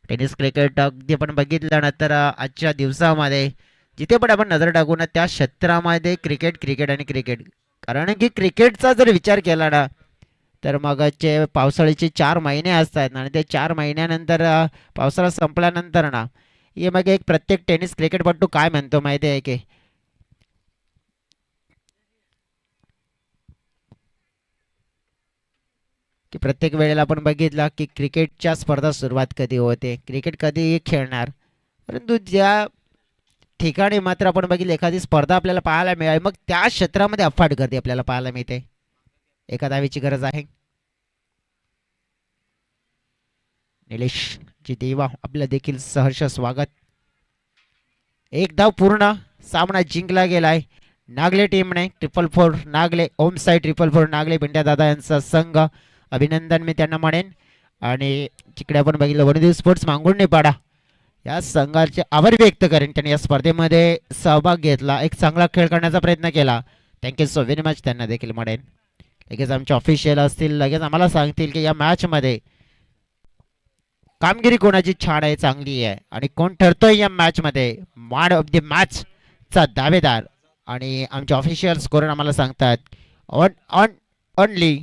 टेनिस क्रिकेट अगदी आपण बघितलं ना तर आजच्या दिवसामध्ये जिथे पण आपण नजर टाकू ना त्या क्षेत्रामध्ये क्रिकेट क्रिकेट आणि क्रिकेट. कारण की क्रिकेटचा जर विचार केला ना तर मगचे पावसाळ्याचे 4 महिने असतात आणि ते 4 महिन्यानंतर पावसाळा संपल्यानंतर ना हे मग एक प्रत्येक टेनिस क्रिकेटपटू काय म्हणतो माहिती आहे की प्रत्येक वेळेला आपण बघितलं की क्रिकेटच्या स्पर्धा सुरुवात कधी होते, क्रिकेट कधी खेळणार. परंतु ज्या ठिकाणी मात्र आपण बघितलं एखादी स्पर्धा आपल्याला पाहायला मिळाली मग त्या क्षेत्रामध्ये अफाट गर्दी आपल्याला पाहायला मिळते. 1 धावेची गरज आहे. निलेश जी देवा आपलं देखील सहर्ष स्वागत. 1 धाव पूर्ण. सामना जिंकला गेलाय. नागले टीमने 444 नागले ओम साई 444 नागले पिंट्या दादा यांचा संघ. अभिनंदन मी त्यांना म्हणेन. आणि तिकडे आपण बघितलं वनदेव स्पोर्ट्स मांगुर्णेपाडा या संघाचे आभार व्यक्त करेन. त्यांनी या स्पर्धेमध्ये सहभाग घेतला, एक चांगला खेळ करण्याचा प्रयत्न केला. थँक्यू सो व्हेरी मच त्यांना देखील म्हणेन. लगेच आमचे ऑफिशियल असतील लगेच आम्हाला सांगतील की या मॅचमध्ये कामगिरी कोणाची छान आहे, चांगली आहे आणि कोण ठरतोय या मॅचमध्ये मॅन ऑफ द मॅचचा दावेदार. आणि आमचे ऑफिशियल स्कोरर आम्हाला सांगतात ऑन ऑन ओनली